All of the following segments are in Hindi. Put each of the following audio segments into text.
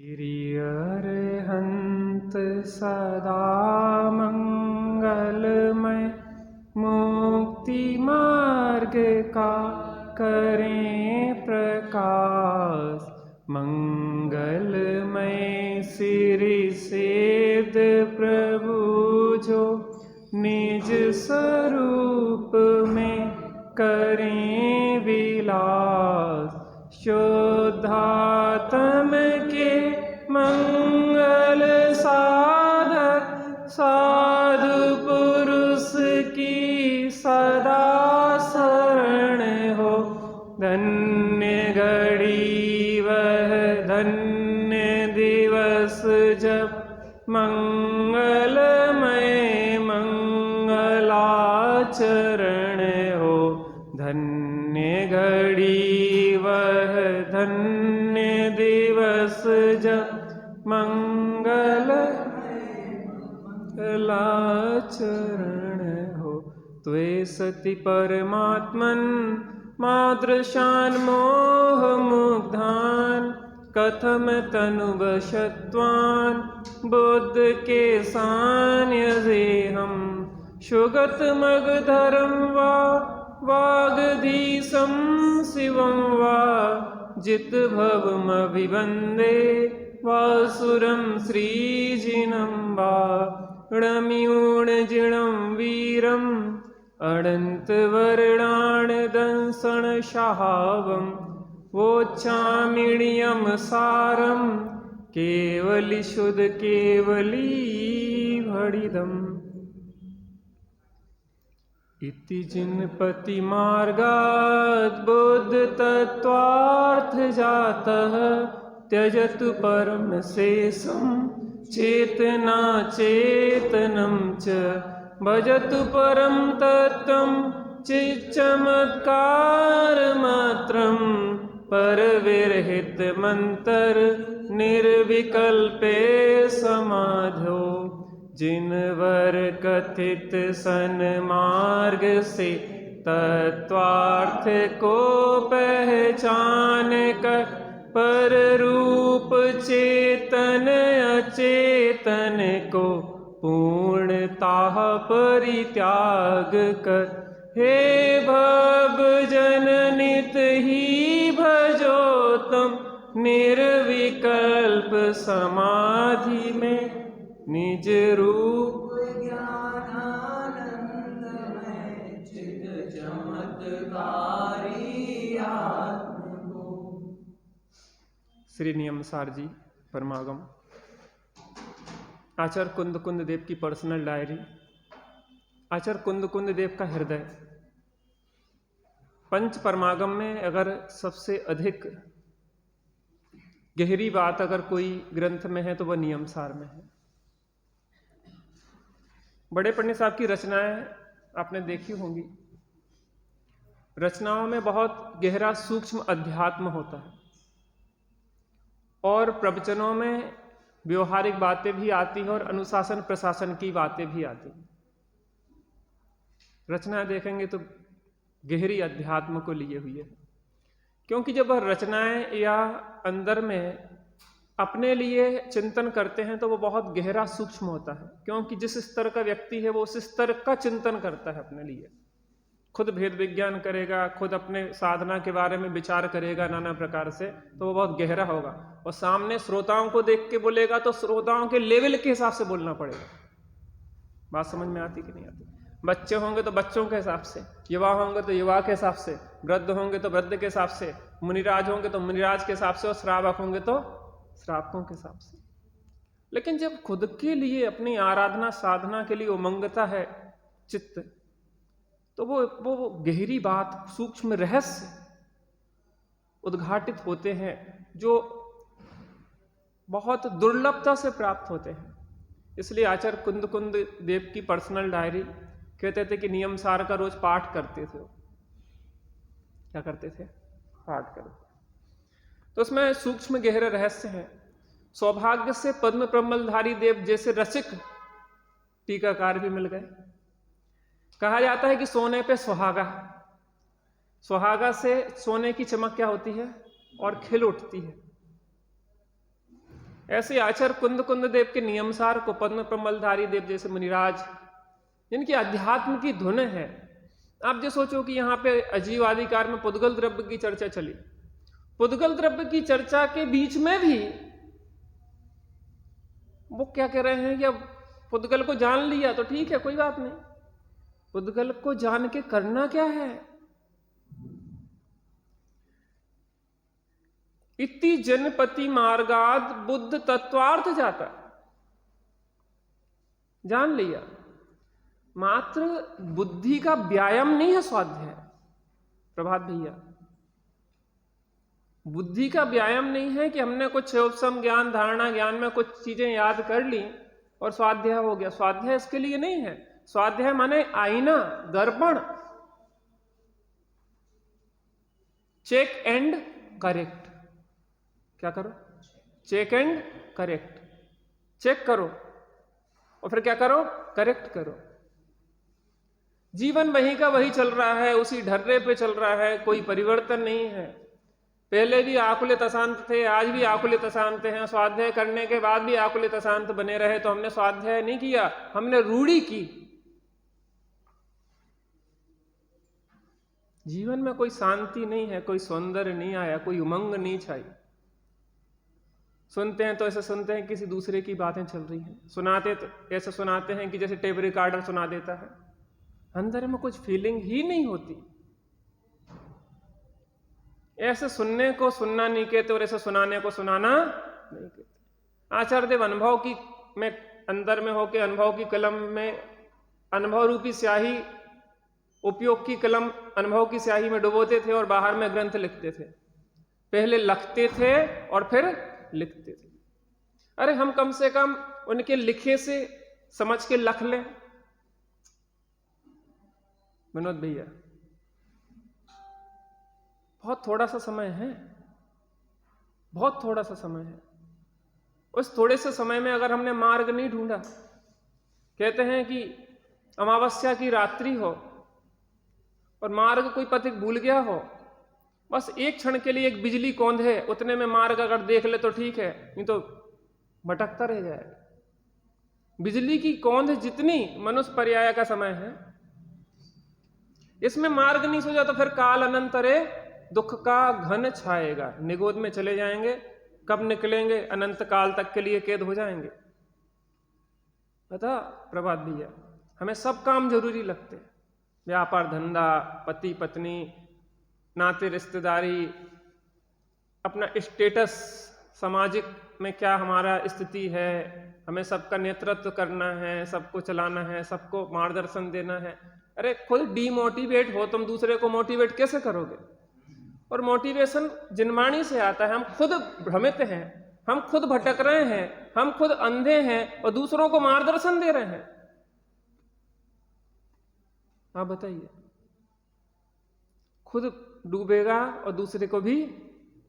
गिरियर्हन्त सदा मंगलमय मुक्ति मार्ग का करें प्रकाश। मंगलमय सिरि सेद प्रभु जो निज स्वरूप में करें विलास। शुद्धात्म के मंगल साधक साधु पुरुष की सदा शरण हो। धन्य घड़ी वह धन्य दिवस जब मंगलमय मंगलाचरण हो। धन्य घड़ी वह धन्य दिवस जब मंगलाचरण हो। त्वे सति परमात्मन मादृशान मोह मुग्धान कथम तनु वशत्वान बुद्ध के सान्यसे हम। शुगत मग धर्म वा वागधीशं शिवं वा जित भवमभिवन्दे वासुरं श्रीजिनं वा। णम्यूणजिणं वीरम् अनन्तवर्णान् दंसन् शाहवं वोच्छामिण्यं सारं केवली शुद्ध केवली भणिदम्। इति जिनपति मार्गात् बुद्ध तत्त्वार्थ जातः त्यजतु परम शेषं चेतना चेतनं च। भजतु परम तत्त्वं चिच्चमत्कार मात्रं परविरहित मंतर निर्विकल्पे समाधो। जिनवर कथित सन्मार्ग से तत्वार्थ को पहचान कर पर रूप चेतन अचेतन को पूर्णतः परित्याग कर। हे भव जन नित ही भजो तुम निर्विकल्प समाधि में निज रूप ज्ञानानंदमय चित चमत्कारी आत्म को। श्री नियमसार जी परमागम आचार्य कुंद कुंद देव की पर्सनल डायरी। आचार्य कुंद कुंद देव का हृदय पंच परमागम में अगर सबसे अधिक गहरी बात अगर कोई ग्रंथ में है तो वह नियमसार में है। बड़े पंडित साहब की रचनाएं आपने देखी होंगी। रचनाओं में बहुत गहरा सूक्ष्म अध्यात्म होता है और प्रवचनों में व्यवहारिक बातें भी आती हैं और अनुशासन प्रशासन की बातें भी आती हैं। रचना देखेंगे तो गहरी अध्यात्म को लिए हुई है, क्योंकि जब वह रचनाएं या अंदर में अपने लिए चिंतन करते हैं तो वो बहुत गहरा सूक्ष्म होता है। क्योंकि जिस स्तर का व्यक्ति है वो उस स्तर का चिंतन करता है अपने लिए। खुद भेद विज्ञान करेगा, खुद अपने साधना के बारे में विचार करेगा नाना प्रकार से, तो वो बहुत गहरा होगा। और सामने श्रोताओं को देख के बोलेगा तो श्रोताओं के लेवल के हिसाब से बोलना पड़ेगा। बात समझ में आती कि नहीं आती? बच्चे होंगे तो बच्चों के हिसाब से, युवा होंगे तो युवा के हिसाब से, वृद्ध होंगे तो वृद्ध के हिसाब से, मुनिराज होंगे तो मुनिराज के हिसाब से, और श्रावक होंगे तो श्रावकों के हिसाब से। लेकिन जब खुद के लिए अपनी आराधना साधना के लिए उमंगता है चित्त, तो वो गहरी बात, सूक्ष्म रहस्य उद्घाटित होते हैं जो बहुत दुर्लभता से प्राप्त होते हैं। इसलिए आचार्य कुंद कुंद देव की पर्सनल डायरी कहते थे कि नियमसार का रोज पाठ करते थे। क्या करते थे? पाठ करते। तो उसमें सूक्ष्म गहरे रहस्य हैं। सौभाग्य से पद्म प्रमलधारी देव जैसे रसिक टीकाकार भी मिल गए। कहा जाता है कि सोने पे सुहागा, सुहागा से सोने की चमक क्या होती है और खिल उठती है। ऐसे आचार्य कुंद देव के नियमसार को पद्म कमलधारी देव जैसे मुनिराज, जिनकी अध्यात्म की धुन है। आप जो सोचो कि यहाँ पे अजीवाधिकार में पुद्गल द्रव्य की चर्चा चली, पुद्गल द्रव्य की चर्चा के बीच में भी वो क्या कह रहे हैं कि अब पुद्गल को जान लिया तो ठीक है, कोई बात नहीं, पुद्गल को जान के करना क्या है। इति जनपति मार्गाद बुद्ध तत्वार्थ जाता, जान लिया, मात्र बुद्धि का व्यायाम नहीं है स्वाध्याय। प्रभात भैया, बुद्धि का व्यायाम नहीं है कि हमने कुछ उपसम ज्ञान धारणा ज्ञान में कुछ चीजें याद कर ली और स्वाध्याय हो गया। स्वाध्याय इसके लिए नहीं है। स्वाध्याय माने आईना, दर्पण, चेक एंड करेक्ट। क्या करो? Check and correct. चेक करो और फिर क्या करो? करेक्ट करो। जीवन वही का वही चल रहा है, उसी ढर्रे पे चल रहा है, कोई परिवर्तन नहीं है। पहले भी आकुलित अशांत थे, आज भी आकुलित अशांत हैं। स्वाध्याय करने के बाद भी आकुलित अशांत बने रहे तो हमने स्वाध्याय नहीं किया, हमने रूढ़ी की। जीवन में कोई शांति नहीं है, कोई सौंदर्य नहीं आया, कोई उमंग नहीं छाई। सुनते हैं तो ऐसे सुनते हैं किसी दूसरे की बातें चल रही हैं, सुनाते तो ऐसे सुनाते हैं कि जैसे टेप रिकॉर्डर सुना देता है, अंदर में कुछ फीलिंग ही नहीं होती। ऐसे सुनने को सुनना नहीं कहते और ऐसे सुनाने को सुनाना नहीं कहते। आचार्य देव अनुभव की में अंदर में होके अनुभव की कलम में अनुभव रूपी स्याही, उपयोग की कलम अनुभव की स्याही में डुबोते थे और बाहर में ग्रंथ लिखते थे। पहले लिखते थे और फिर लिखते थे। अरे हम कम से कम उनके लिखे से समझ के लख लें। विनोद भैया, बहुत थोड़ा सा समय है, बहुत थोड़ा सा समय है। उस थोड़े से समय में अगर हमने मार्ग नहीं ढूंढा, कहते हैं कि अमावस्या की रात्रि हो और मार्ग कोई पथिक भूल गया हो, बस एक क्षण के लिए एक बिजली कौंध है, उतने में मार्ग अगर देख ले तो ठीक है, नहीं तो भटकता रह जाएगा। बिजली की कौंध जितनी मनुष्य पर्याय का समय है, इसमें मार्ग नहीं सूझा तो फिर काल अनंतरे दुख का घन छाएगा। निगोद में चले जाएंगे, कब निकलेंगे? अनंत काल तक के लिए कैद हो जाएंगे। पता प्रभात भैया, हमें सब काम जरूरी लगते हैं, व्यापार धंधा, पति पत्नी, नाते रिश्तेदारी, अपना स्टेटस, सामाजिक में क्या हमारा स्थिति है, हमें सबका नेतृत्व करना है, सबको चलाना है, सबको मार्गदर्शन देना है। अरे खुद डीमोटिवेट हो तुम, दूसरे को मोटिवेट कैसे करोगे? और मोटिवेशन जिनवाणी से आता है। हम खुद भ्रमित हैं, हम खुद भटक रहे हैं, हम खुद अंधे हैं और दूसरों को मार्गदर्शन दे रहे हैं। आप बताइए, खुद डूबेगा और दूसरे को भी।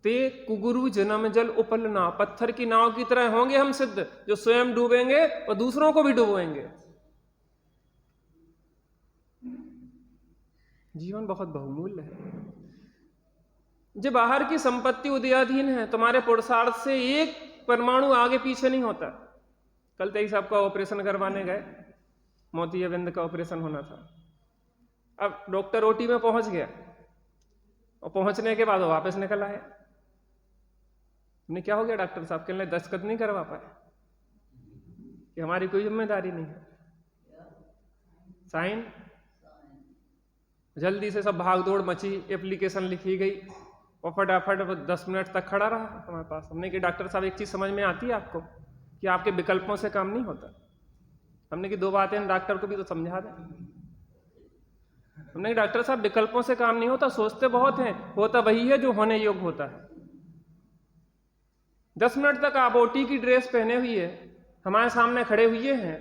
ते कुगुरु जन्म जल उपलना, पत्थर की नाव की तरह होंगे हम सिद्ध, जो स्वयं डूबेंगे और दूसरों को भी डुबोएंगे। जीवन बहुत बहुमूल्य है। जब बाहर की संपत्ति उदयाधीन है, तुम्हारे पुरुषार्थ से एक परमाणु आगे पीछे नहीं होता। कल तेई साहब का ऑपरेशन करवाने गए, मोतियाबिंद का ऑपरेशन होना था। अब डॉक्टर ओटी में पहुंच गया और पहुंचने के बाद वो वापस निकल आया। क्या हो गया डॉक्टर साहब? कहने दस्तखत नहीं करवा पाए कि हमारी कोई जिम्मेदारी नहीं है, साइन। जल्दी से सब भाग दौड़ मची, एप्लीकेशन लिखी गई और फटाफट 10 मिनट तक खड़ा रहा हमारे पास। हमने कि डॉक्टर साहब एक चीज समझ में आती है आपको कि आपके विकल्पों से काम नहीं होता। हमने कि 2 बातें डॉक्टर को भी तो समझा दें। हमने कि डॉक्टर साहब विकल्पों से काम नहीं होता, सोचते बहुत हैं, होता वही है जो होने योग्य होता है। 10 मिनट तक आप ओटी की ड्रेस पहने हुए हमारे सामने खड़े हुए हैं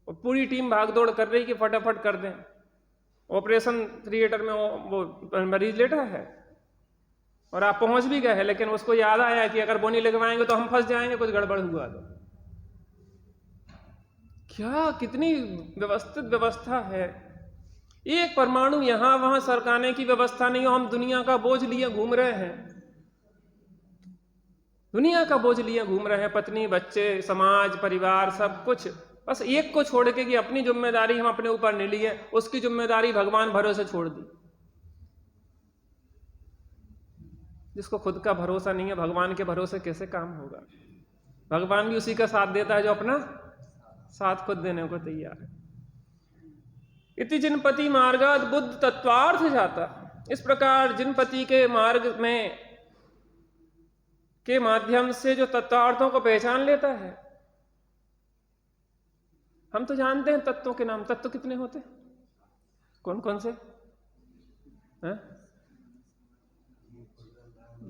और पूरी टीम भागदौड़ कर रही कि फटाफट कर दें। ऑपरेशन थिएटर में वो मरीज लेटा है और आप पहुंच भी गए हैं, लेकिन उसको याद आया कि अगर बोनी लगवाएंगे तो हम फंस जाएंगे, कुछ गड़बड़ हुआ तो। क्या कितनी व्यवस्थित व्यवस्था है। एक परमाणु यहां वहां सरकाने की व्यवस्था नहीं हो, हम दुनिया का बोझ लिए घूम रहे हैं। दुनिया का बोझ लिए घूम रहे हैं, पत्नी, बच्चे, समाज, परिवार, सब कुछ, बस एक को छोड़ के कि अपनी जिम्मेदारी हम अपने ऊपर नहीं लिए, उसकी जिम्मेदारी भगवान भरोसे छोड़ दी। जिसको खुद का भरोसा नहीं है, भगवान के भरोसे कैसे काम होगा? भगवान भी उसी का साथ देता है जो अपना साथ खुद देने को तैयार है। इति जिनपति मार्गाद बुद्ध तत्वार्थ जाता। इस प्रकार जिनपति के मार्ग में के माध्यम से जो तत्वार्थों को पहचान लेता है। हम तो जानते हैं तत्वों के नाम। तत्व कितने होते हैं? कौन कौन से?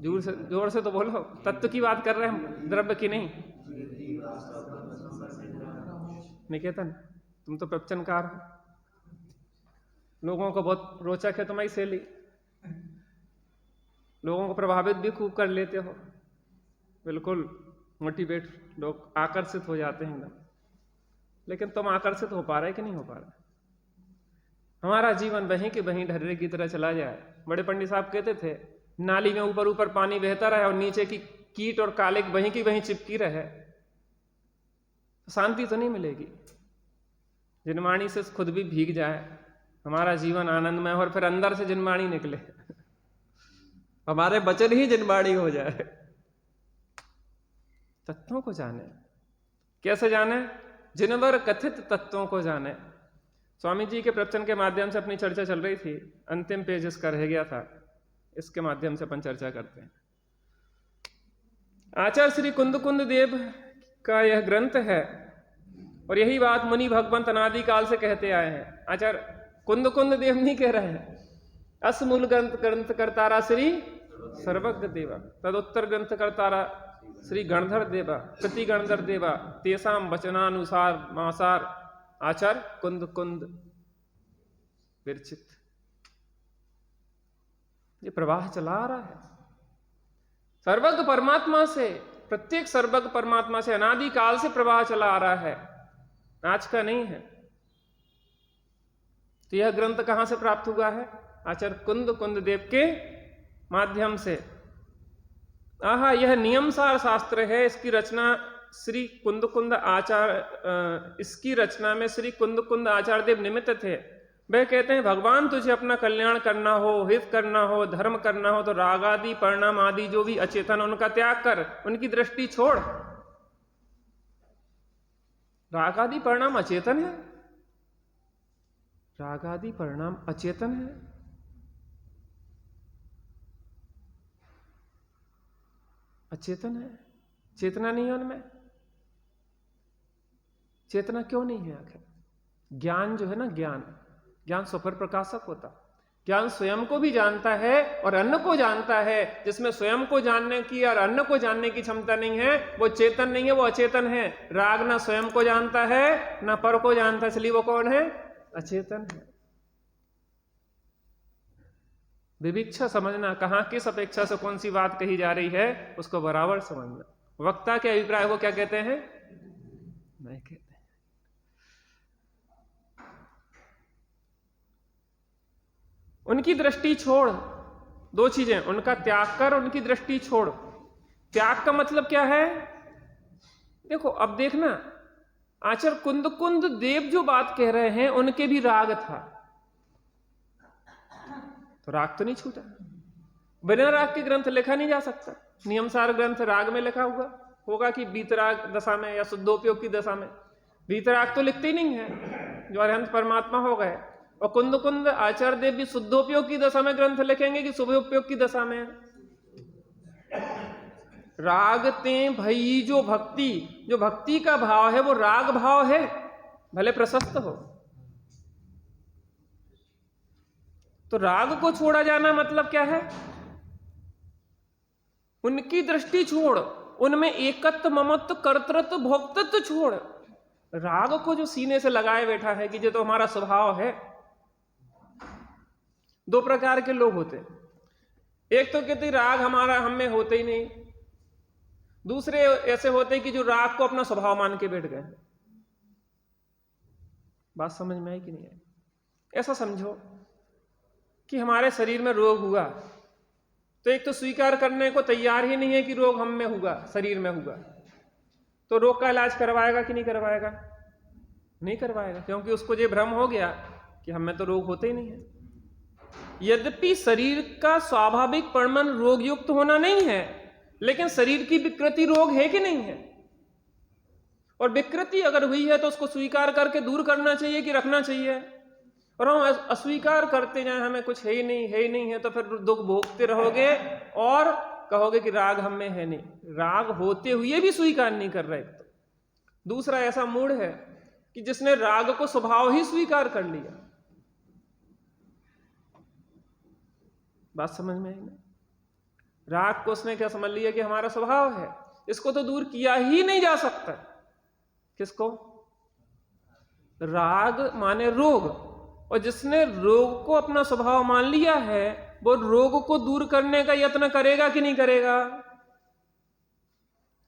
जोर से तो बोलो। तत्व की बात कर रहे हैं हम, द्रव्य की नहीं। निकेतन, तुम तो प्रवचनकार हो, लोगों को बहुत रोचक है तुम्हारी शैली, लोगों को प्रभावित भी खूब कर लेते हो, बिल्कुल मोटिवेट, लोग आकर्षित हो जाते हैं एकदम। लेकिन तुम आकर्षित हो पा रहे कि नहीं हो पा रहे? हमारा जीवन वहीं के वहीं ढर्रे की तरह चला जाए। बड़े पंडित साहब कहते थे, नाली में ऊपर ऊपर पानी बहता रहे और नीचे की कीट और कालिक वहीं की वहीं चिपकी रहे, तो शांति तो नहीं मिलेगी। जिनवाणी से खुद भी भीग जाए, हमारा जीवन आनंदमय, और फिर अंदर से जिनवाणी निकले, हमारे वचन ही जिनवाणी हो जाए। तत्वों को जाने। कैसे जाने? जिनवर कथित तत्वों को जाने। स्वामी जी के प्रवचन के माध्यम से अपनी चर्चा चल रही थी, अंतिम पेज इसका रह गया था, इसके माध्यम से अपन चर्चा करते हैं। आचार्य श्री कुंद देव का यह ग्रंथ है, और यही बात मुनि भगवंत अनादि काल से कहते आए हैं। आचार्य कुंद देव नहीं कह रहे हैं, असमूल ग्रंथ करतारा श्री सर्वज्ञ देवा, तदुत्तर ग्रंथ करतारा श्री गणधर देवा, कृति गणधर देवा, तेसाम वचनानुसार मासार आचार कुंद विरचित। ये प्रवाह चला आ रहा है सर्वज्ञ परमात्मा से, प्रत्येक सर्वज्ञ परमात्मा से अनादि काल से प्रवाह चला आ रहा है, आज का नहीं है। तो यह ग्रंथ कहां से प्राप्त हुआ है? आचार्य कुंद देव के माध्यम से। आहा, यह नियमसार शास्त्र है। इसकी रचना श्री कुंद आचार्य, इसकी रचना में श्री कुंद आचार्य देव निमित्त थे। वह कहते हैं, भगवान तुझे अपना कल्याण करना हो, हित करना हो, धर्म करना हो, तो राग आदि, परिणाम आदि जो भी अचेतन, उनका त्याग कर, उनकी दृष्टि छोड़। राग आदि परिणाम अचेतन है, राग आदि परिणाम अचेतन है। अचेतन है, चेतना नहीं है उनमें। चेतना क्यों नहीं है? आखिर ज्ञान जो है ना, ज्ञान स्वपर प्रकाशक होता। ज्ञान स्वयं को भी जानता है और अन्य को जानता है। जिसमें स्वयं को जानने की और अन्य को जानने की क्षमता नहीं है, वो चेतन नहीं है, वो अचेतन है। राग ना स्वयं को जानता है ना पर को जानता है, इसलिए वो कौन है? अचेतन है। विविक्षा समझना, कहां किस अपेक्षा से कौन सी बात कही जा रही है, उसको बराबर समझना। वक्ता के अभिप्राय को क्या कहते हैं? नहीं कहते। उनकी दृष्टि छोड़। दो चीजें, उनका त्याग कर, उनकी दृष्टि छोड़। त्याग का मतलब क्या है? देखो, अब देखना, आचार्य कुंद देव जो बात कह रहे हैं, उनके भी राग था, तो राग तो नहीं छूटा। बिना राग के ग्रंथ लिखा नहीं जा सकता। नियमसार ग्रंथ राग में लिखा हुआ होगा कि बीतराग दशा में या शुद्धोपयोग की दशा में। बीतराग तो लिखते ही नहीं है, जो अरहंत परमात्मा हो गए। और कुंद आचार्य देव भी शुद्धोपयोग की दशा में ग्रंथ लिखेंगे कि शुभोपयोग की दशा में? रागते भई, जो भक्ति का भाव है वो राग भाव है, भले प्रशस्त हो। तो राग को छोड़ा जाना मतलब क्या है? उनकी दृष्टि छोड़, उनमें एकत्व, ममत्व, कर्तृत्व, भोक्तृत्व छोड़। राग को जो सीने से लगाए बैठा है कि ये तो हमारा स्वभाव है। दो प्रकार के लोग होते, एक तो कहते राग हमारा हम में होते ही नहीं, दूसरे ऐसे होते कि जो राग को अपना स्वभाव मान के बैठ गए। बात समझ में आई कि नहीं आई? ऐसा समझो कि हमारे शरीर में रोग हुआ, तो एक तो स्वीकार करने को तैयार ही नहीं है कि रोग हम में हुआ, शरीर में हुआ, तो रोग का इलाज करवाएगा कि नहीं करवाएगा? नहीं करवाएगा, क्योंकि उसको ये भ्रम हो गया कि हम में तो रोग होते ही नहीं है। यद्यपि शरीर का स्वाभाविक परमन रोग युक्त होना नहीं है, लेकिन शरीर की विकृति रोग है कि नहीं है? और विकृति अगर हुई है तो उसको स्वीकार करके दूर करना चाहिए कि रखना चाहिए? और हम अस्वीकार करते जाए, हमें कुछ है ही नहीं, है ही नहीं है, तो फिर दुख भोगते रहोगे और कहोगे कि राग हम में है नहीं। राग होते हुए भी स्वीकार नहीं कर रहे। तो दूसरा ऐसा मूड है कि जिसने राग को स्वभाव ही स्वीकार कर लिया। बात समझ में आई ना? राग को उसने क्या समझ लिया कि हमारा स्वभाव है, इसको तो दूर किया ही नहीं जा सकता। किसको? राग माने रोग, और जिसने रोग को अपना स्वभाव मान लिया है वो रोग को दूर करने का यत्न करेगा कि नहीं करेगा?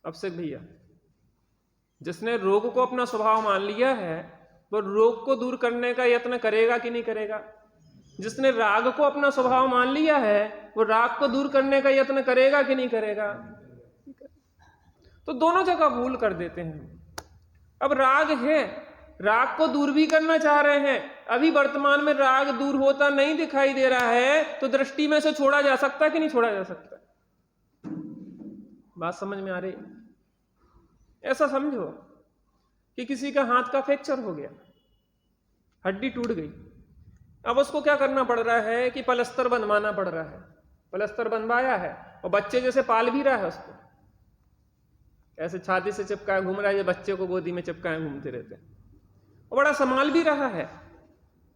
अब से भैया, जिसने रोग को अपना स्वभाव मान लिया है वो रोग को दूर करने का यत्न करेगा कि नहीं करेगा? जिसने राग को अपना स्वभाव मान लिया है वो राग को दूर करने का यत्न करेगा कि नहीं करेगा? तो दोनों जगह भूल कर देते हैं। अब राग है, राग को दूर भी करना चाह रहे हैं, अभी वर्तमान में राग दूर होता नहीं दिखाई दे रहा है, तो दृष्टि में से छोड़ा जा सकता है कि नहीं छोड़ा जा सकता? बात समझ में आ रही? ऐसा समझो कि किसी का हाथ का फ्रैक्चर हो गया, हड्डी टूट गई, अब उसको क्या करना पड़ रहा है कि पलस्तर बनवाना पड़ रहा है। पलस्तर बनवाया है और बच्चे जैसे पाल भी रहा है उसको, ऐसे छाती से चिपकाए घूम रहा है, ये बच्चे को गोदी में चिपकाए घूमते रहते हैं, और बड़ा संभाल भी रहा है,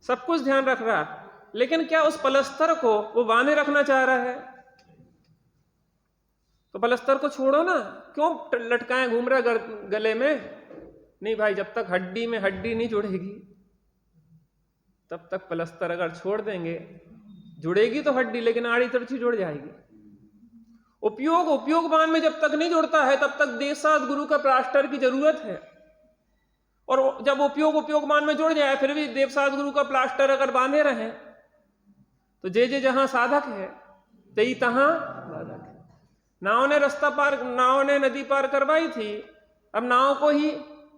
सब कुछ ध्यान रख रहा है, लेकिन क्या उस पलस्तर को वो बांधे रखना चाह रहा है? तो पलस्तर को छोड़ो ना, क्यों लटकाए घूम रहा है गले में? नहीं भाई, जब तक हड्डी में हड्डी नहीं जुड़ेगी तब तक पलस्तर अगर छोड़ देंगे, जुड़ेगी तो हड्डी लेकिन आड़ी तिरछी जुड़ जाएगी। उपयोगवान में जब तक नहीं जुड़ता है तब तक देवसाद गुरु का प्लास्टर की जरूरत है, और जब उपयोगवान में जुड़ जाए फिर भी देवसाद गुरु का प्लास्टर अगर बांधे रहे तो जे जहां साधक है तेई तहां बाधक है। नाव ने नदी पार करवाई थी, अब नाव को ही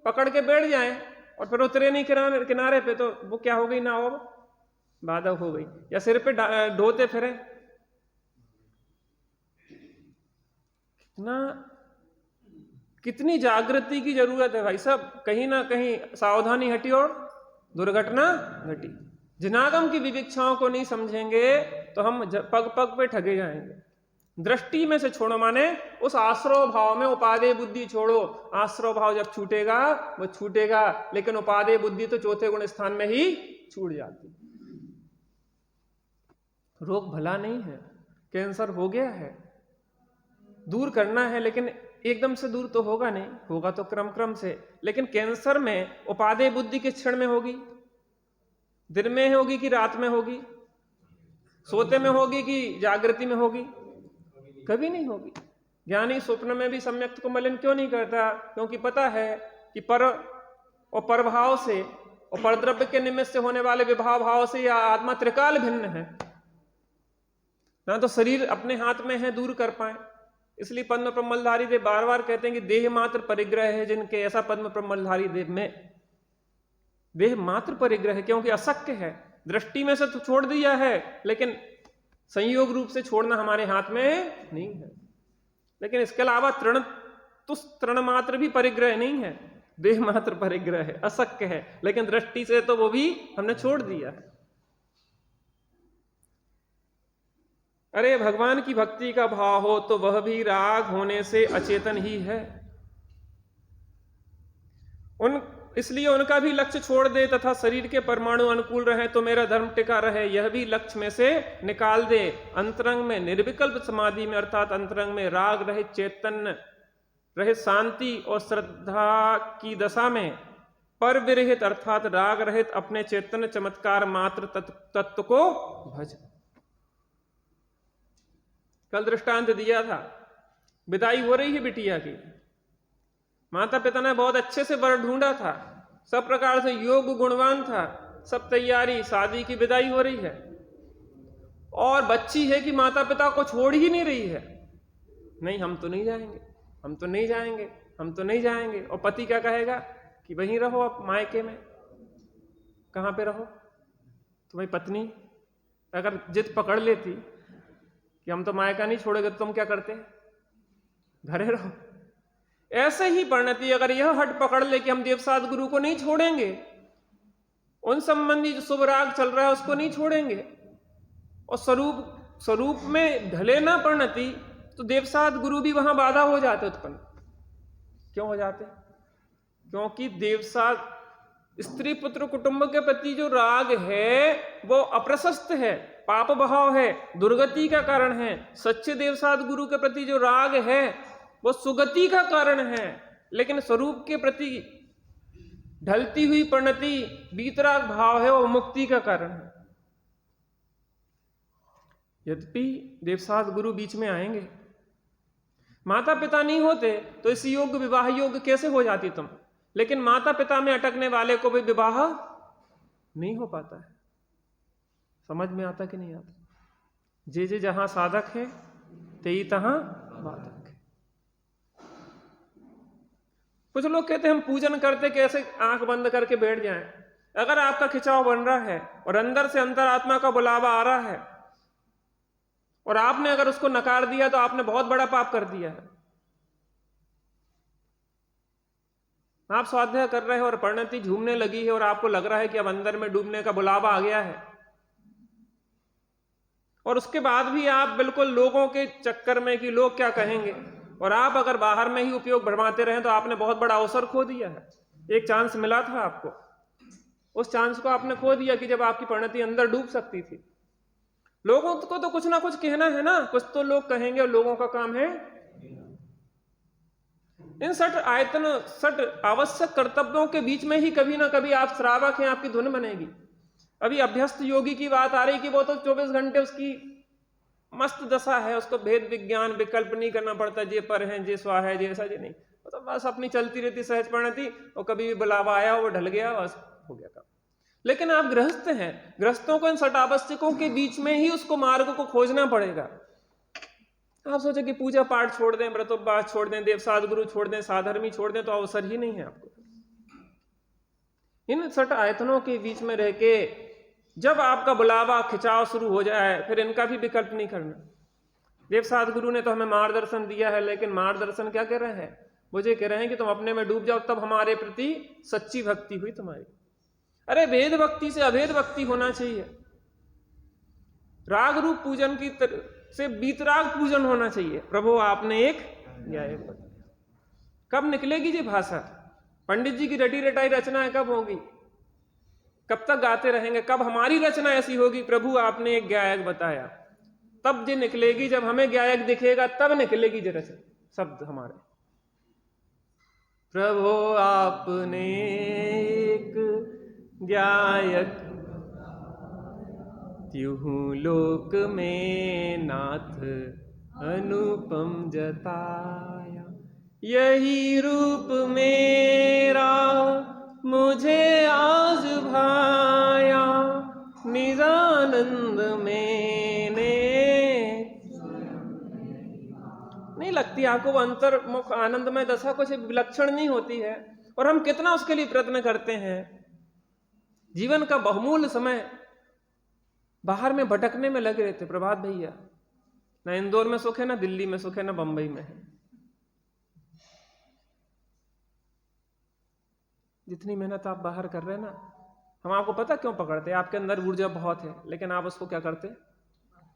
पकड़ के बैठ जाए और फिर उतरे नहीं किनारे पे, तो वो क्या हो गई? नाव अब बाधक हो गई। या सिर पे ढोते फिरे ना, कितनी जागृति की जरूरत है भाई साहब। कहीं ना कहीं सावधानी हटी और दुर्घटना घटी। जिनागम की विविक्षाओं को नहीं समझेंगे तो हम पग पग पे ठगे जाएंगे। दृष्टि में से छोड़ो माने उस आश्रव भाव में उपादेय बुद्धि छोड़ो। आश्रव भाव जब छूटेगा वो छूटेगा, लेकिन उपादेय बुद्धि तो चौथे गुण स्थान में ही छूट जाती। रोग भला नहीं है, कैंसर हो गया है, दूर करना है, लेकिन एकदम से दूर तो होगा नहीं, होगा तो क्रम से। लेकिन कैंसर में उपादेय बुद्धि किस क्षण में होगी? दिन में होगी कि रात में होगी? सोते में होगी कि जागृति में होगी? कभी नहीं होगी। ज्ञानी स्वप्न में भी सम्यक्त को मलिन क्यों नहीं करता? क्योंकि पता है कि पर और परभाव से और परद्रव्य के निमित्त से होने वाले विभाव भाव से यह आत्मा त्रिकाल भिन्न है, ना तो शरीर अपने हाथ में है दूर कर पाए। इसलिए पद्म प्रमलधारी देव बार बार कहते हैं कि देह मात्र परिग्रह है जिनके, ऐसा पद्म प्रमलधारी देव में देह मात्र परिग्रह है, क्योंकि अशक्य है। दृष्टि में से तो छोड़ दिया है, लेकिन संयोग रूप से छोड़ना हमारे हाथ में नहीं है। लेकिन इसके अलावा तृण मात्र भी परिग्रह नहीं है, देह मात्र परिग्रह है, अशक्य है, लेकिन दृष्टि से तो वो भी हमने छोड़ दिया है। अरे भगवान की भक्ति का भाव हो तो वह भी राग होने से अचेतन ही है। इसलिए उनका भी लक्ष्य छोड़ दे तथा शरीर के परमाणु अनुकूल रहे तो मेरा धर्म टिका रहे, यह भी लक्ष्य में से निकाल दे। अंतरंग में निर्विकल्प समाधि में, अर्थात अंतरंग में राग रहित चैतन्य रहित शांति और श्रद्धा की दशा में पर विरहित अर्थात राग रहित अपने चैतन्य चमत्कार मात्र तत्व को भज। कल दृष्टांत दिया था, विदाई हो रही है बिटिया की, माता पिता ने बहुत अच्छे से वर ढूंढा था, सब प्रकार से योग गुणवान था, सब तैयारी, शादी की विदाई हो रही है। और बच्ची है कि माता पिता को छोड़ ही नहीं रही है, नहीं हम तो नहीं जाएंगे, हम तो नहीं जाएंगे, हम तो नहीं जाएंगे। और पति क्या कहेगा कि वहीं रहो आप मायके में। कहाँ पे रहो? तुम्हारी पत्नी अगर जिद पकड़ लेती कि हम तो मायका नहीं छोड़ेंगे, तो तुम क्या करते? घरे रहो। ऐसे ही परिणति अगर यह हट पकड़ ले कि हम देवसाद गुरु को नहीं छोड़ेंगे, उन संबंधी जो शुभ राग चल रहा है उसको नहीं छोड़ेंगे, और स्वरूप में ढले ना परिणति, तो देवसाद गुरु भी वहां बाधा हो जाते उत्पन्न। क्यों हो जाते? क्योंकि देवसाद स्त्री पुत्र कुटुंब के प्रति जो राग है वो अप्रशस्त है, पाप भाव है, दुर्गति का कारण है। सच्चे देवसाद गुरु के प्रति जो राग है वो सुगति का कारण है, लेकिन स्वरूप के प्रति ढलती हुई परिणति वीतराग भाव है, वो मुक्ति का कारण है। यद्यपि देवसाद गुरु बीच में आएंगे, माता पिता नहीं होते तो इस योग्य विवाह योग्य कैसे हो जाती तुम? लेकिन माता पिता में अटकने वाले को भी विवाह नहीं हो पाता है। समझ में आता कि नहीं आता? जे जहां साधक है ते तहां बाधक है। कुछ लोग कहते हैं हम पूजन करते कैसे, आंख बंद करके बैठ जाएं। अगर आपका खिंचाव बन रहा है और अंदर से अंतरात्मा का बुलावा आ रहा है और आपने अगर उसको नकार दिया, तो आपने बहुत बड़ा पाप कर दिया है। आप स्वाध्याय कर रहे हो और परिणति झूमने लगी है और आपको लग रहा है कि अब अंदर में डूबने का बुलावा आ गया है, और उसके बाद भी आप बिल्कुल लोगों के चक्कर में कि लोग क्या कहेंगे, और आप अगर बाहर में ही उपयोग भरमाते रहे, तो आपने बहुत बड़ा अवसर खो दिया है। एक चांस मिला था आपको, उस चांस को आपने खो दिया कि जब आपकी परिणति अंदर डूब सकती थी। लोगों को तो कुछ ना कुछ कहना है ना, कुछ तो लोग कहेंगे, और लोगों का काम है इन सठ आवश्यक कर्तव्यों के बीच में ही कभी ना कभी आप श्रावक हैं, आपकी धुन बनेगी। अभी अभ्यस्त योगी की बात आ रही कि वो तो 24 घंटे उसकी मस्त दशा है, उसको भेद विज्ञान विकल्प नहीं करना पड़ता, जे पर है जे स्वा है जे ऐसा जे नहीं, तो बस अपनी चलती रहती सहज परिणति, और कभी भी बुलावा आया वो ढल गया, बस हो गया काम। लेकिन आप गृहस्थ हैं, गृहस्थों को इन सटावश्यकों के बीच में ही उसको मार्ग को खोजना पड़ेगा। आप सोचे कि पूजा पाठ छोड़ दें, व्रतोपवास छोड़ दें, देवसाद गुरु छोड़ दें, साधर्मी छोड़ दें, तो अवसर ही नहीं है आपको। इन सट आयतनों के बीच में रह के जब आपका बुलावा खिंचाव शुरू हो जाए, फिर इनका भी विकल्प नहीं करना। देवसाद गुरु ने तो हमें मार्गदर्शन दिया है, लेकिन मार्गदर्शन क्या कह रहे हैं? मुझे कह रहे हैं कि तुम अपने में डूब जाओ, तब हमारे प्रति सच्ची भक्ति हुई तुम्हारी। अरे भेद भक्ति से अभेद भक्ति होना चाहिए, राग रूप पूजन की से बीतराग पूजन होना चाहिए। प्रभु आपने एक या एक बताया। कब निकलेगी ये भाषा? पंडित जी की रटी रटाई रचना कब होगी? कब तक गाते रहेंगे? कब हमारी रचना ऐसी होगी, प्रभु आपने एक गायक बताया, तब ये निकलेगी। जब हमें गायक दिखेगा तब निकलेगी ये रचना, शब्द हमारे। प्रभु आपने एक गायक त्यूं लोक में नाथ अनुपम जताया, यही रूप मेरा मुझे आज भाया, निजानंद मैंने। नहीं लगती आपको वो अंतर्मुख आनंदमय दशा कुछ विलक्षण नहीं होती है? और हम कितना उसके लिए प्रयत्न करते हैं। जीवन का बहुमूल्य समय बाहर में भटकने में लगे रहते। प्रभात भैया, ना इंदौर में सुख है, ना दिल्ली में सुख है, ना बंबई में है। जितनी मेहनत आप बाहर कर रहे हैं ना, हम आपको पता क्यों पकड़ते हैं? आपके अंदर ऊर्जा बहुत है, लेकिन आप उसको क्या करते?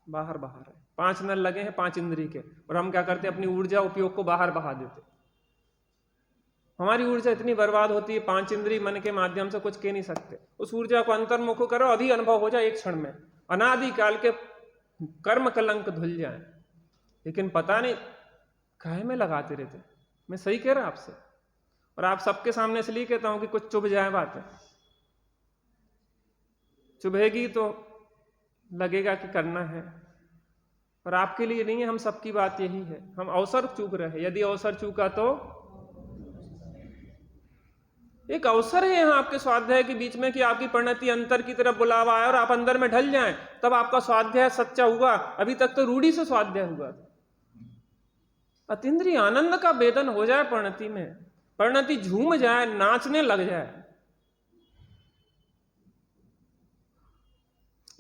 बाहर बहा रहे। 5 नल लगे हैं 5 इंद्री के, और हम क्या करते? अपनी ऊर्जा उपयोग को बाहर बहा देते। हमारी ऊर्जा इतनी बर्बाद होती है, 5 इंद्री मन के माध्यम से कुछ कह नहीं सकते। उस ऊर्जा को अंतर्मुख करो, अभी अनुभव हो जाए एक क्षण में, अनादि काल के कर्म कलंक धुल जाए। लेकिन पता नहीं काहे में लगाते रहते। मैं सही कह रहा आपसे, और आप सबके सामने इसलिए कहता हूं कि कुछ चुभ जाए बातें। चुभेगी तो लगेगा कि करना है, और आपके लिए नहीं है। हम सबकी बात यही है, हम अवसर चूक रहे हैं। यदि अवसर चूका तो एक अवसर है यहाँ आपके स्वाध्याय के बीच में कि आपकी परिणति अंतर की तरफ बुलावा आए और आप अंदर में ढल जाएं, तब आपका स्वाध्याय सच्चा हुआ। अभी तक तो रूढ़ी से स्वाध्याय हुआ। अतीन्द्रिय आनंद का वेदन हो जाए परिणति में, परिणति झूम जाए, नाचने लग जाए।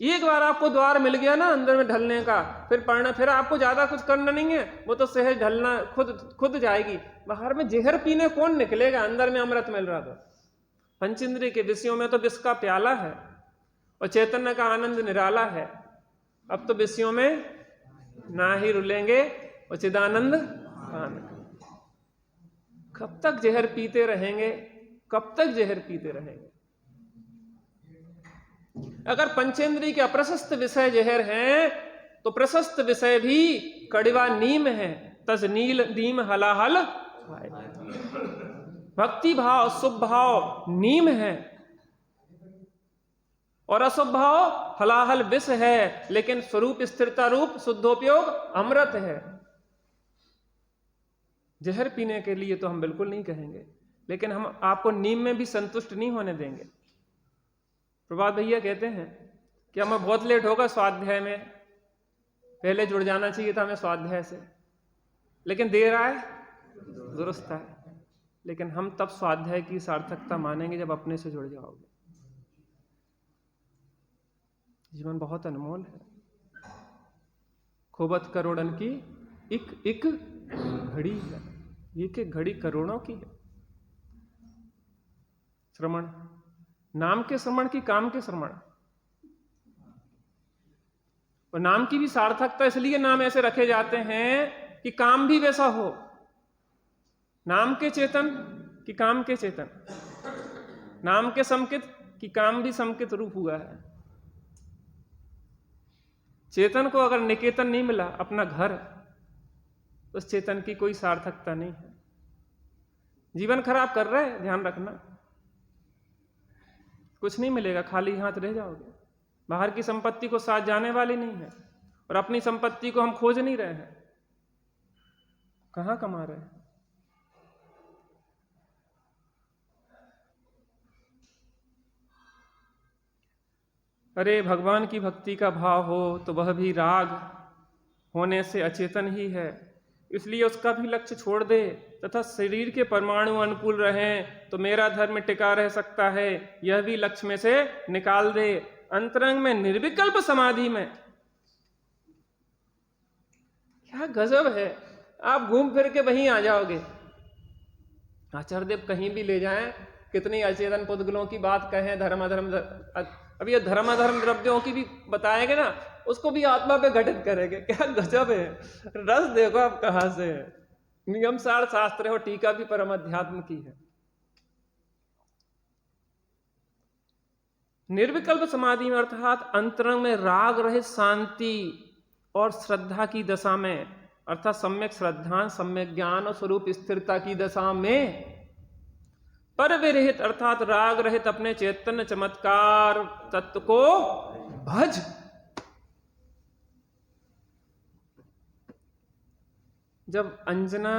एक बार आपको द्वार मिल गया ना अंदर में ढलने का, फिर आपको ज्यादा कुछ करना नहीं है, वो तो सहज ढलना खुद जाएगी। बाहर में जहर पीने कौन निकलेगा, अंदर में अमृत मिल रहा था। पंचेंद्रिय के विषयों में तो विष का प्याला है और चैतन्य का आनंद निराला है। अब तो विषयों में ना ही रुलेंगे और चिदानंद पान। कब तक जहर पीते रहेंगे, कब तक जहर पीते रहेंगे? अगर पंचेंद्रिय के अप्रशस्त विषय जहर हैं तो प्रशस्त विषय भी कड़वा नीम है, तज नील नीम हलाहल। भक्ति भाव शुभ भाव नीम है और अशुभ भाव हलाहल विष है, लेकिन स्वरूप स्थिरता रूप शुद्धोपयोग अमृत है। जहर पीने के लिए तो हम बिल्कुल नहीं कहेंगे, लेकिन हम आपको नीम में भी संतुष्ट नहीं होने देंगे। प्रभात भैया कहते हैं कि हमें बहुत लेट होगा स्वाध्याय में, पहले जुड़ जाना चाहिए था हमें स्वाध्याय से, लेकिन देर आए दुरुस्त है। लेकिन हम तब स्वाध्याय की सार्थकता मानेंगे जब अपने से जुड़ जाओगे। जीवन बहुत अनमोल है। खोबत करोड़न की एक एक घड़ी है, एक एक घड़ी करोड़ों की है। श्रवण, नाम के श्रवण की काम के श्रवण, और नाम की भी सार्थकता इसलिए नाम ऐसे रखे जाते हैं कि काम भी वैसा हो। नाम के चेतन कि काम के चेतन, नाम के समकित कि काम भी समकित रूप हुआ है। चेतन को अगर निकेतन नहीं मिला अपना घर, तो उस चेतन की कोई सार्थकता नहीं है। जीवन खराब कर रहे हैं, ध्यान रखना। कुछ नहीं मिलेगा, खाली हाथ रह जाओगे। बाहर की संपत्ति को साथ जाने वाली नहीं है, और अपनी संपत्ति को हम खोज नहीं रहे हैं। कहां कमा रहे हैं? अरे भगवान की भक्ति का भाव हो तो वह भी राग होने से अचेतन ही है, इसलिए उसका भी लक्ष्य छोड़ दे तथा शरीर के परमाणु अनुकूल रहें तो मेरा धर्म टिका रह सकता है, यह भी लक्ष्य में से निकाल दे। अंतरंग में निर्विकल्प समाधि में क्या गजब है, आप घूम फिर के वहीं आ जाओगे। आचार्य देव कहीं भी ले जाएं, कितनी अचेतन पुद्गलों की बात कहें, धर्म अधर्म, अब ये धर्म अधर्म द्रव्यों की भी बताएंगे ना, उसको भी आत्मा पे घटित करेंगे। क्या गजब है, रस देखो आप कहां से है। नियम सार शास्त्र हो, टीका भी परम अध्यात्म की है। निर्विकल्प समाधि में अर्थात अंतरंग में राग रहित शांति और श्रद्धा की दशा में, अर्थात सम्यक श्रद्धा, सम्यक ज्ञान और स्वरूप स्थिरता की दशा में, पर विरहित अर्थात राग रहित अपने चैतन्य चमत्कार तत्व को भज। जब अंजना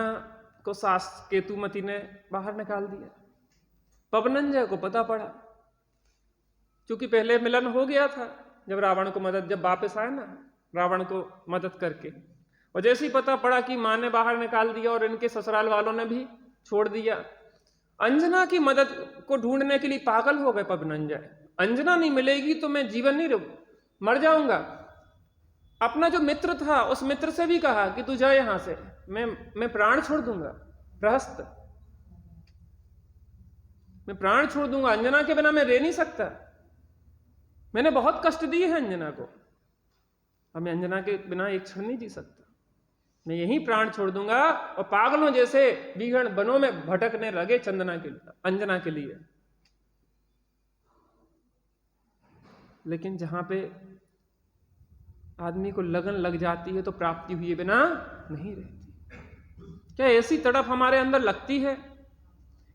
को सास केतुमती ने बाहर निकाल दिया, पवनंजय को पता पड़ा, क्योंकि पहले मिलन हो गया था जब रावण को मदद, जब वापस आए ना रावण को मदद करके, और जैसे ही पता पड़ा कि मां ने बाहर निकाल दिया और इनके ससुराल वालों ने भी छोड़ दिया, अंजना की मदद को ढूंढने के लिए पागल हो गए पवनंजय। अंजना नहीं मिलेगी तो मैं जीवन नहीं मर जाऊंगा। अपना जो मित्र था उस मित्र से भी कहा कि तू जा यहां से, मैं प्राण छोड़ दूंगा, रहस्त मैं प्राण छोड़ दूंगा, अंजना के बिना मैं रह नहीं सकता। मैंने बहुत कष्ट दिए हैं अंजना को, अब मैं अंजना के बिना एक क्षण नहीं जी सकता, मैं यहीं प्राण छोड़ दूंगा। और पागलों जैसे बीहड़ बनों में भटकने लगे चंदना के लिए, अंजना के लिए। लेकिन जहां पे आदमी को लगन लग जाती है तो प्राप्ति हुए बिना नहीं रहती। क्या ऐसी तड़प हमारे अंदर लगती है,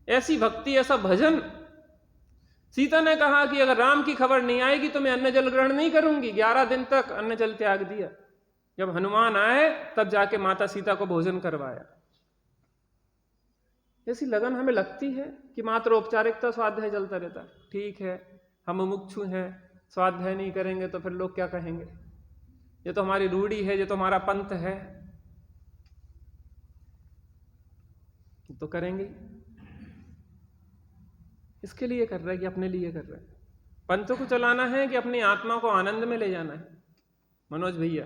ऐसी भक्ति, ऐसा भजन? सीता ने कहा कि अगर राम की खबर नहीं आएगी तो मैं अन्न जल ग्रहण नहीं करूंगी। 11 दिन तक अन्न जल त्याग दिया। जब हनुमान आए तब जाके माता सीता को भोजन करवाया। ऐसी लगन हमें लगती है कि मात्र औपचारिकता स्वाध्याय चलता रहता है। ठीक है, हम मुमुक्षु हैं, स्वाध्याय नहीं करेंगे तो फिर लोग क्या कहेंगे, ये तो हमारी रूढ़ी है, ये तो हमारा पंथ है, तो करेंगे। इसके लिए कर रहे हैं कि अपने लिए कर रहे हैं? पंथ को चलाना है कि अपनी आत्मा को आनंद में ले जाना है? मनोज भैया,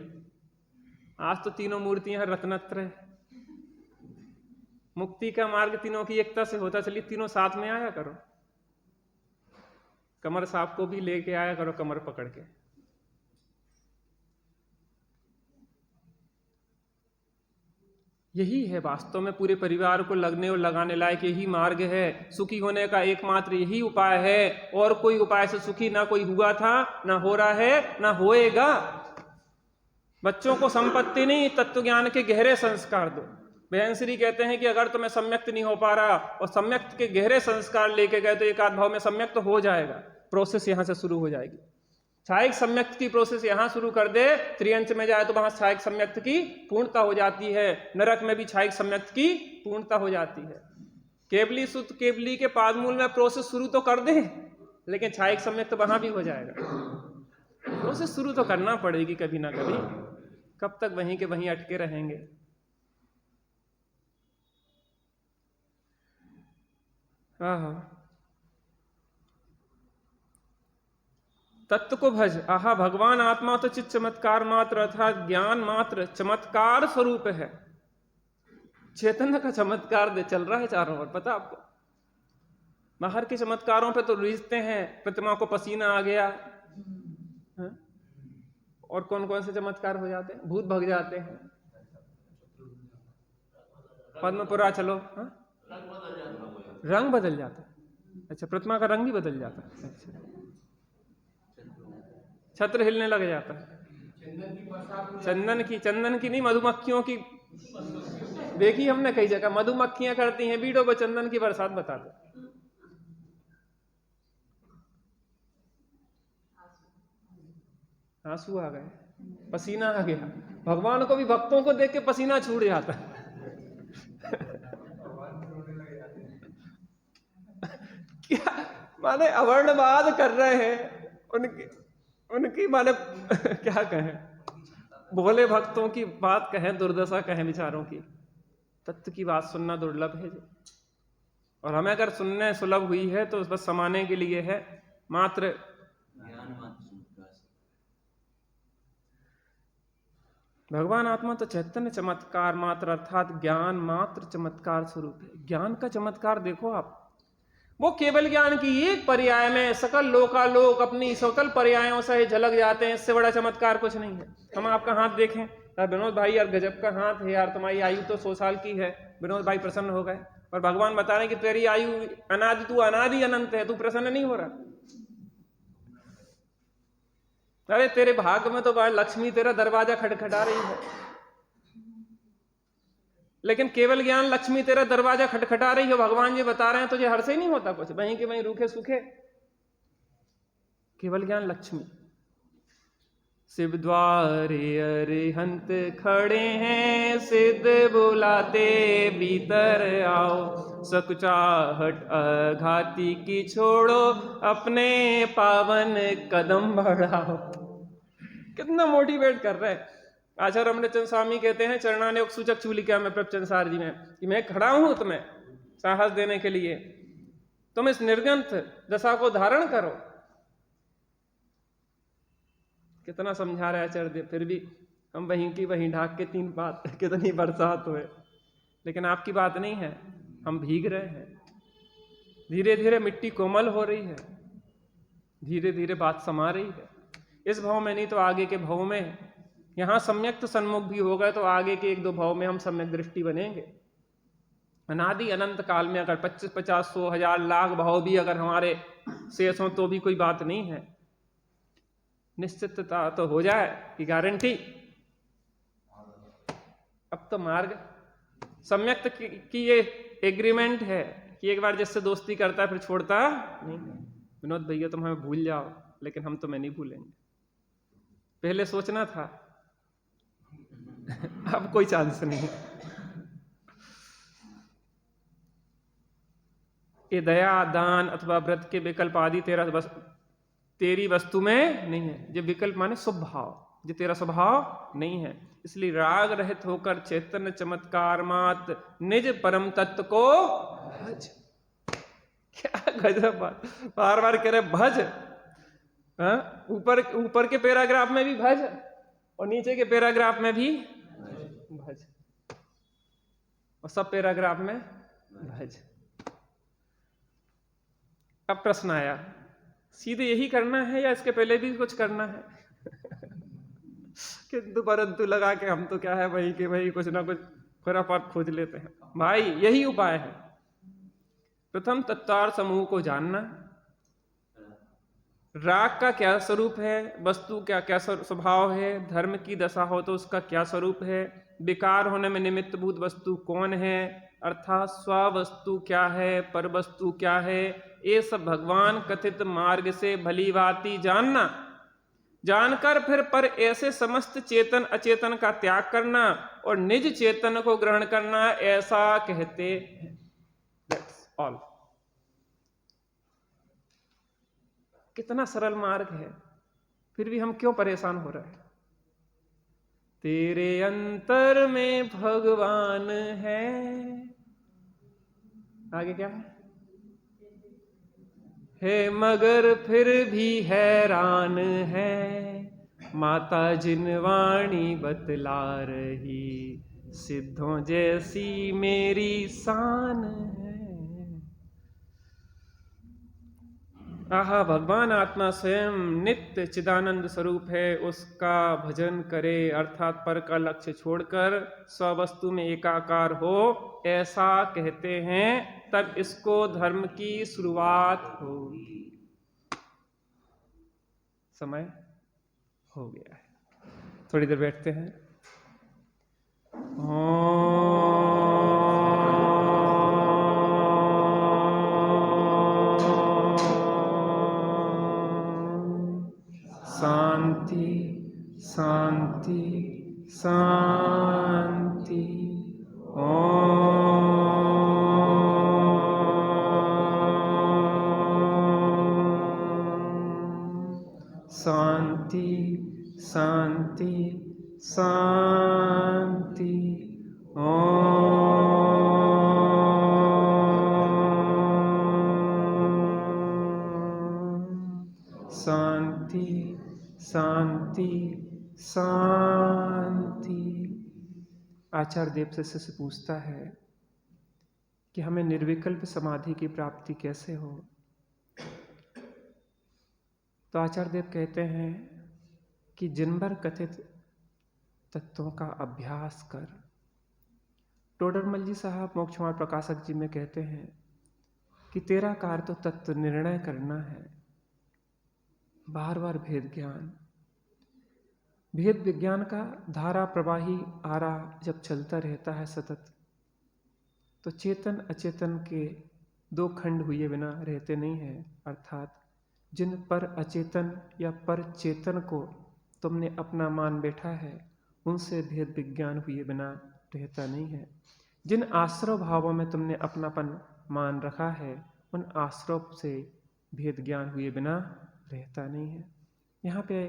आज तो तीनों मूर्तियां रत्नत्रय, मुक्ति का मार्ग तीनों की एकता से होता, चलिए तीनों साथ में आया करो, कमर साहब को भी लेके आया करो कमर पकड़ के। यही है वास्तव में पूरे परिवार को लगने और लगाने लायक, यही मार्ग है। सुखी होने का एकमात्र यही उपाय है, और कोई उपाय से सुखी ना कोई हुआ था, ना हो रहा है, ना होएगा। बच्चों को संपत्ति नहीं, तत्व ज्ञान के गहरे संस्कार दो। बहन श्री कहते हैं कि अगर तुम्हें सम्यक्त नहीं हो पा रहा और सम्यक्त के गहरे संस्कार लेके गए तो एक आध भाव में सम्यक्त हो जाएगा। प्रोसेस यहां से शुरू हो जाएगी। छायक सम्यक्त की प्रोसेस यहां शुरू कर दे, त्रियंच में जाए तो वहां छायक सम्यक्त की पूर्णता हो जाती है, नरक में भी छायक सम्यक्त की पूर्णता हो जाती है। केवली सुत केवली के पादमूल में प्रोसेस शुरू तो कर दे, लेकिन छायक सम्यक्त वहां भी हो जाएगा। प्रोसेस शुरू तो करना पड़ेगी कभी ना कभी, कब तक वहीं के वहीं अटके रहेंगे। तत्व को भज आहा भगवान आत्मा तो चित्त चमत्कार मात्र अर्थात ज्ञान मात्र चमत्कार स्वरूप है। चैतन्य का चमत्कार दे चल रहा है चारों ओर, पता आपको? बाहर के चमत्कारों पे तो रीझते हैं, प्रतिमा को पसीना आ गया, और कौन कौन से चमत्कार हो जाते हैं, भूत भग जाते हैं, पद्मपुरा चलो, रंग बदल जाता है। अच्छा, प्रतिमा का रंग भी बदल जाता है। अच्छा, छत्र हिलने लग जाता है। चंदन की नहीं, मधुमक्खियों की देखी हमने कई जगह, मधुमक्खियां करती हैं वीडियो पर, चंदन की बरसात बताते। आंसू आ गए, पसीना आ गया, भगवान को भी भक्तों को देख के पसीना छूट जाता है। क्या माने अवर्णवाद कर रहे हैं उनकी माने क्या कहें, भोले भक्तों की बात कहें, दुर्दशा कहें बेचारों की। तत्व की बात सुनना दुर्लभ है जी, और हमें अगर सुनने सुलभ हुई है तो बस समाने के लिए है, मात्र भगवान आत्मा तो चैतन्य चमत्कार मात्र अर्थात ज्ञान मात्र चमत्कार स्वरूप है। ज्ञान का चमत्कार देखो आप, वो केवल ज्ञान की एक पर्याय में सकल लोकालोक अपनी सकल पर्यायों से झलक जाते हैं। इससे बड़ा चमत्कार कुछ नहीं है। हम आपका हाथ देखें, विनोद भाई यार गजब का हाथ है यार, तुम्हारी आयु तो 100 साल की है। विनोद भाई प्रसन्न हो गए, और भगवान बता रहे हैं कि तेरी आयु अनादि, तू अनादि अनंत है, तू प्रसन्न नहीं हो रहा। अरे तेरे भाग्य में तो लक्ष्मी तेरा दरवाजा खटखटा रही है, लेकिन केवल ज्ञान लक्ष्मी तेरा दरवाजा खटखटा रही है, भगवान जी बता रहे हैं तुझे हर से ही नहीं होता कुछ, वहीं के वहीं रूखे सूखे। केवल ज्ञान लक्ष्मी। शिव द्वारे अरिहंत खड़े हैं, सिद्ध बुलाते भीतर आओ, सकुचाहट अघाती की छोड़ो, अपने पावन कदम बढ़ाओ। कितना मोटिवेट कर रहे हैं। आचार्य अमृतचंद स्वामी कहते हैं चरणानयोग सूचक चूलिका में प्रभचंद सार जी में, कि मैं खड़ा हूं तुम्हें साहस देने के लिए, तुम इस निर्गंथ दशा को धारण करो। कितना समझा रहे आचार्य, फिर भी हम वहीं की वहीं ढाक के 3 बात, कितनी बरसात हुए, लेकिन आपकी बात नहीं है, हम भीग रहे हैं। धीरे धीरे मिट्टी कोमल हो रही है, धीरे धीरे बात समा रही है। इस भाव में नहीं तो आगे के भाव में, यहां सम्यक्त सन्मुख भी हो गए तो आगे के 1-2 भाव में हम सम्यक दृष्टि बनेंगे। अनादि अनंत काल में अगर 25, 50, 100, 1000, लाख भाव भी अगर हमारे शेष हों तो भी कोई बात नहीं है। निश्चितता तो हो जाए कि गारंटी। अब तो मार्ग सम्यक्त की ये एग्रीमेंट है कि एक बार जिससे दोस्ती करता है फिर छोड़ता नहीं। विनोद भैया तुम हमें भूल जाओ, लेकिन हम तुम्हें नहीं भूलेंगे। पहले सोचना था, अब कोई चांस नहीं। ये दया, दान अथवा व्रत के विकल्प आदि तेरी वस्तु में नहीं है। ये विकल्प माने स्वभाव, जो तेरा स्वभाव नहीं है। इसलिए राग रहित होकर चैतन्य चमत्कार मात्र निज परम तत्व को भज। क्या गजब बात, बार बार कह रहे भज। ऊपर के पैराग्राफ में भी भज और नीचे के पैराग्राफ में भी भज और सब पैराग्राफ में भज। अब प्रश्न आया, सीधे यही करना है या इसके पहले भी कुछ करना है? किंतु परंतु लगा के हम तो क्या है भाई कि भाई कुछ ना कुछ खुरापात खोज लेते हैं। भाई यही उपाय है। प्रथम तत्वार्थ समूह को जानना, राग का क्या स्वरूप है, वस्तु क्या क्या स्वभाव है, धर्म की दशा हो तो उसका क्या स्वरूप है, विकार होने में निमित्तभूत वस्तु कौन है, अर्थात स्ववस्तु क्या है, पर वस्तु क्या है, ये सब भगवान कथित मार्ग से भली भांति जानना। जानकर फिर पर ऐसे समस्त चेतन अचेतन का त्याग करना और निज चेतन को ग्रहण करना, ऐसा कहते हैं। That's all. कितना सरल मार्ग है, फिर भी हम क्यों परेशान हो रहे हैं? तेरे अंतर में भगवान है, आगे क्या है मगर फिर भी हैरान है, माता जिनवाणी बतला रही, सिद्धों जैसी मेरी शान है। आहा, भगवान आत्मा स्वयं नित्य चिदानंद स्वरूप है, उसका भजन करे अर्थात पर का लक्ष्य छोड़कर स्ववस्तु में एकाकार हो, ऐसा कहते हैं। तब इसको धर्म की शुरुआत होगी। समय हो गया है, थोड़ी देर बैठते हैं। शांति शांति शांति। शांति शांति शांति। शांति शांति शांति। आचार्य देव से शिष्य पूछता है कि हमें निर्विकल्प समाधि की प्राप्ति कैसे हो? तो आचार्य देव कहते हैं कि जिनभर कथित तत्वों का अभ्यास कर। टोडरमल जी साहब मोक्ष मार्ग प्रकाशक जी में कहते हैं कि तेरा कार्य तो तत्व निर्णय करना है। बार बार भेद ज्ञान, भेद विज्ञान का धारा प्रवाही आरा जब चलता रहता है सतत, तो चेतन अचेतन के दो खंड हुए बिना रहते नहीं है। अर्थात जिन पर अचेतन या पर चेतन को तुमने अपना मान बैठा है, उनसे भेद विज्ञान हुए बिना रहता नहीं है। जिन आश्रव भावों में तुमने अपनापन मान रखा है, उन आश्रव से भेद ज्ञान हुए बिना रहता नहीं है। यहाँ पे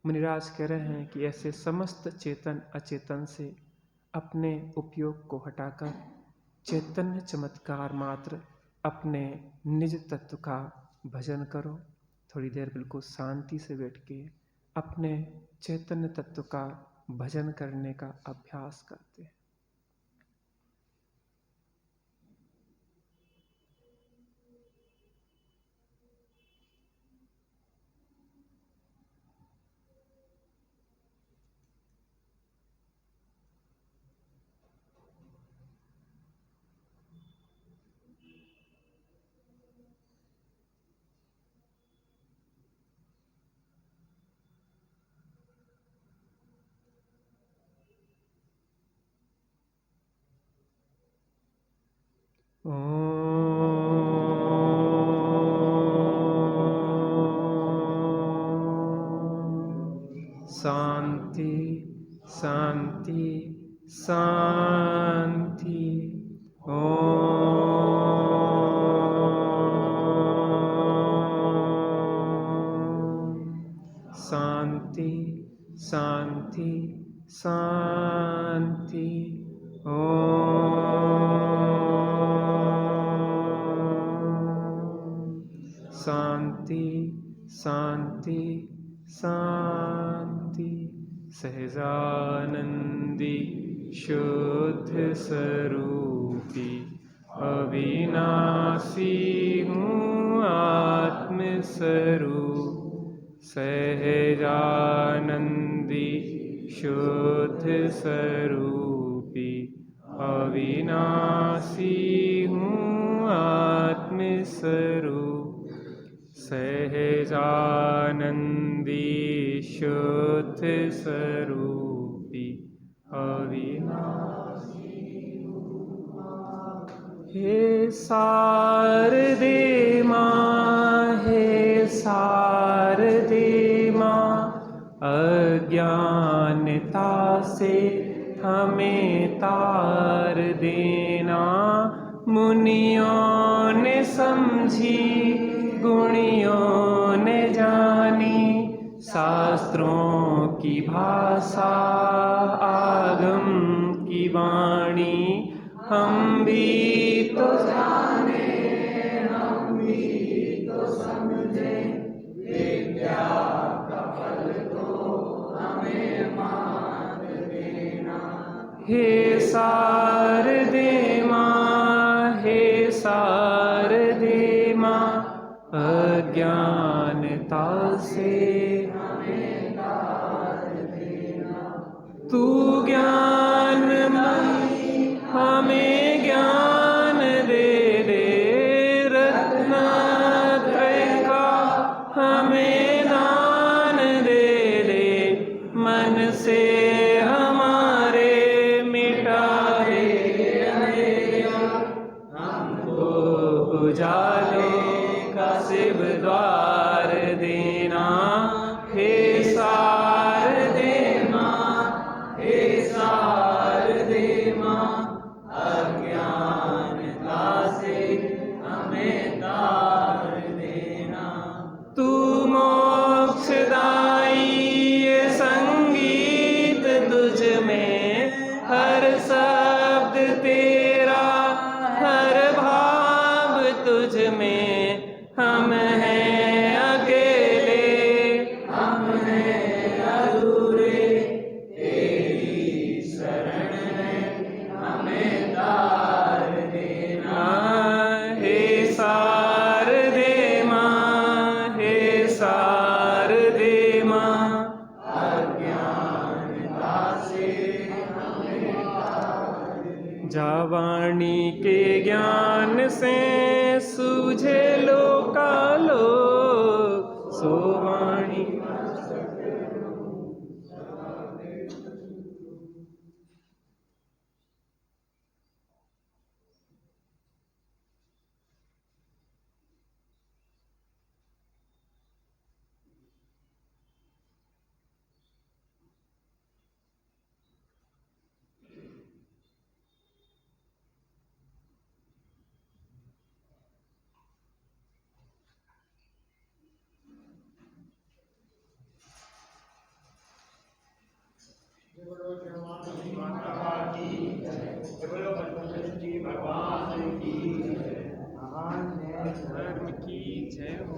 मुनिराज कह रहे हैं कि ऐसे समस्त चेतन अचेतन से अपने उपयोग को हटाकर चैतन्य चमत्कार मात्र अपने निज तत्व का भजन करो। थोड़ी देर बिल्कुल शांति से बैठ के अपने चैतन्य तत्व का भजन करने का अभ्यास करते हैं। शांति शांति शांति। ओम शांति शांति। शांति शांति शांति। सहजानंदी शुद्ध स्वरूपी अविनाशी हूँ आत्म स्वरूप। सहजानंदी शुद्ध स्वरूपी अविनाशी हूँ आत्म स्वरूप। सहजानंदी शुद्ध स्वरूपी अविनाशी। हे शारदे माँ, हे शारदे माँ, अज्ञानता से हमें तार देना। मुनियों ने समझी, गुणियों ने जानी, शास्त्रों की भाषा आगम की वाणी। हम भी तो जाने, हम भी तो समझे, विद्या का फल तो हमें मान देना। हे शारदे माँ, हे शारदे माँ, अज्ञानता से हमें तार देना। तू ज्ञानमयी हमें ज्ञान दे दे, रत्नत्रय का हमें दान दे दे। मन से हमारे मिटा दे अंधेरा, हमको उजाले का शिव द्वार देना। हे शारदे माँ, हे शारदे माँ, अज्ञानता से हमें तार देना। तू मोक्षदायी ये संगीत तुझ में, हर शब्द तेरा, हर भाव तुझ में। हम हैं अकेले, हम हैं अधूरे, तेरी शरण है हमें तार देना। हे शारदे माँ, हे शारदे माँ, अज्ञानता से हमें तार देना। जा वाणी के ज्ञान से सूझे लोकालो, सो वाणी धर्म की जय हो।